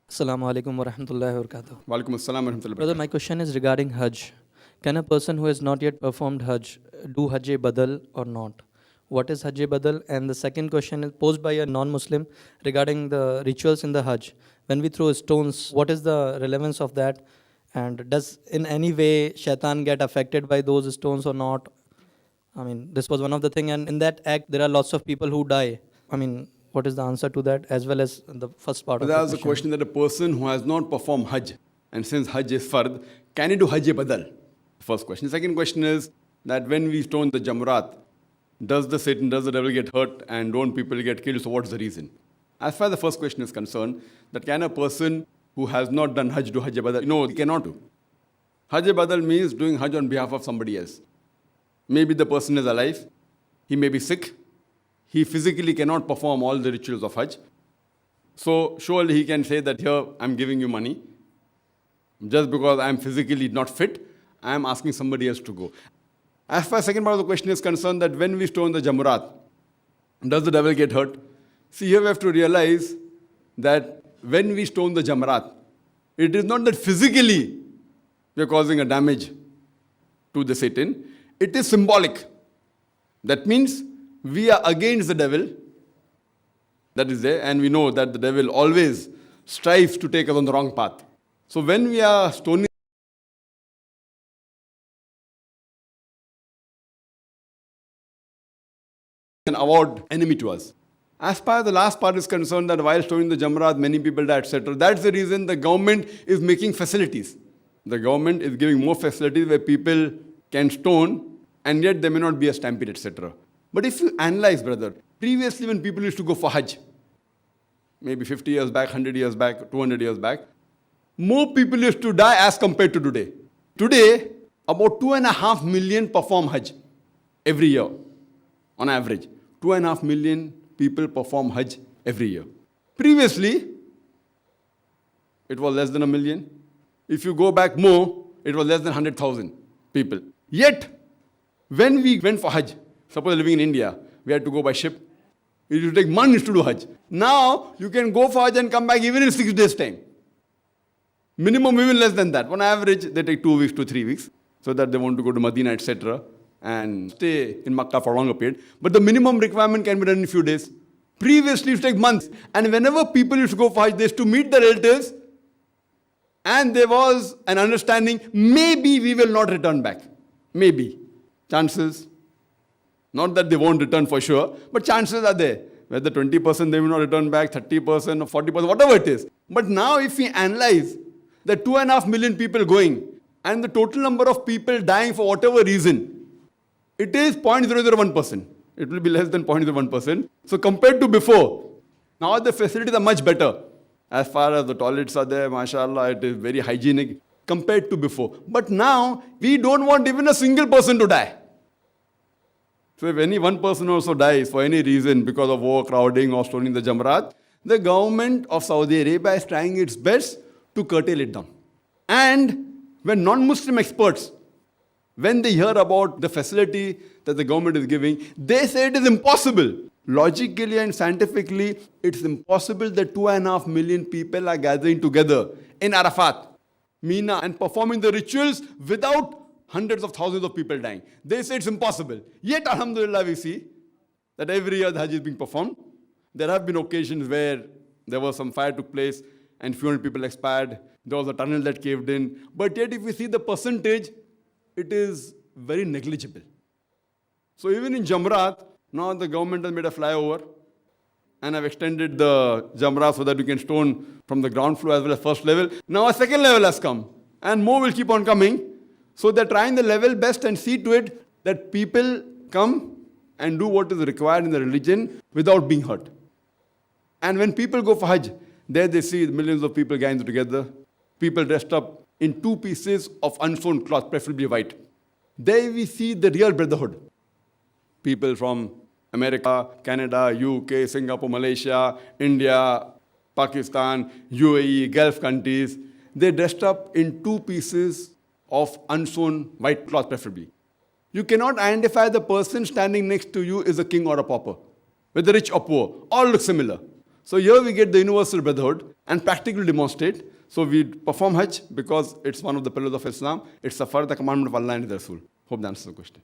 Assalamu alaikum wa rahmatullahi wa barakatuh. Walaikum assalam wa rahmatullahi wa Brother, barakatuh. my question is regarding Hajj. Can a person who has not yet performed Hajj do Hajj Badal or not? What is Hajj Badal? And the second question is posed by a non-Muslim regarding the rituals in the Hajj. When we throw stones, what is the relevance of that? And does in any way shaitan get affected by those stones or not? I mean, this was one of the things. And in that act, there are lots of people who die. I mean, what is the answer to that, as well as the first part But of that the was the question? question that a person who has not performed Hajj, and since Hajj is fard, can he do Hajj Badal? First question. The second question is that when we stone the Jamaraat, does the devil get hurt and don't people get killed? So what's the reason? As far as the first question is concerned, that can a person who has not done Hajj do Hajj Badal? No, he cannot do. Hajj Badal means doing Hajj on behalf of somebody else. Maybe the person is alive, he may be sick, he physically cannot perform all the rituals of Hajj. So surely he can say that here I'm giving you money. Just because I'm physically not fit, I'm asking somebody else to go. As far as the second part of the question is concerned, that when we stone the Jamaraat, does the devil get hurt? See, here we have to realize that when we stone the Jamaraat, it is not that physically we are causing a damage to the Satan. It is symbolic. That means we are against the devil. That is there, and we know that the devil always strives to take us on the wrong path. So when we are stoning an avowed enemy to us. As far as the last part is concerned, that while stoning the Jamaraat, many people die, etc. That's the reason the government is making facilities. The government is giving more facilities where people can stone, and yet there may not be a stampede, etc. But if you analyze, brother, previously when people used to go for Hajj, maybe 50 years back, 100 years back, 200 years back, more people used to die as compared to today. Today, about 2.5 million perform Hajj every year, on average. 2.5 million people perform Hajj every year. Previously, it was less than 1 million. If you go back more, it was less than 100,000 people. Yet, when we went for Hajj, suppose living in India, we had to go by ship. It used to take months to do Hajj. Now, you can go for Hajj and come back even in 6 days' time. Minimum even less than that. On average, they take 2 weeks to 3 weeks, so that they want to go to Medina, etc., and stay in Makkah for a longer period. But the minimum requirement can be done in a few days. Previously, it used to take months. And whenever people used to go for Hajj, they used to meet the relatives, and there was an understanding, maybe we will not return back. Maybe. Chances. Not that they won't return for sure, but chances are there. Whether 20% they will not return back, 30% or 40%, whatever it is. But now if we analyze the 2.5 million people going and the total number of people dying for whatever reason, it is 0.001%. It will be less than 0.01%. So compared to before, now the facilities are much better. As far as the toilets are there, mashallah, it is very hygienic compared to before. But now, we don't want even a single person to die. So if any one person also dies for any reason because of overcrowding or stoning the Jamaraat, the government of Saudi Arabia is trying its best to curtail it down. And when non-Muslim experts, when they hear about the facility that the government is giving, they say it is impossible. Logically and scientifically, it's impossible that 2.5 million people are gathering together in Arafat, Mina, and performing the rituals without hundreds of thousands of people dying. They say it's impossible. Yet, alhamdulillah, we see that every year the Hajj is being performed. There have been occasions where there was some fire took place and few hundred people expired. There was a tunnel that caved in. But yet, if we see the percentage, it is very negligible. So even in Jamaraat, now the government has made a flyover and have extended the Jamaraat so that we can stone from the ground floor as well as first level. Now a second level has come and more will keep on coming. So they're trying the level best and see to it that people come and do what is required in the religion without being hurt. And when people go for Hajj, there they see millions of people gathering together, people dressed up in 2 pieces of unsewn cloth, preferably white. There we see the real brotherhood. People from America, Canada, UK, Singapore, Malaysia, India, Pakistan, UAE, Gulf countries, they dressed up in 2 pieces of unsewn white cloth preferably. You cannot identify the person standing next to you is a king or a pauper, whether rich or poor. All look similar. So here we get the universal brotherhood and practically demonstrate. So we perform Hajj because it's one of the pillars of Islam. It's a further commandment of Allah and His Rasul. Hope that answers the question.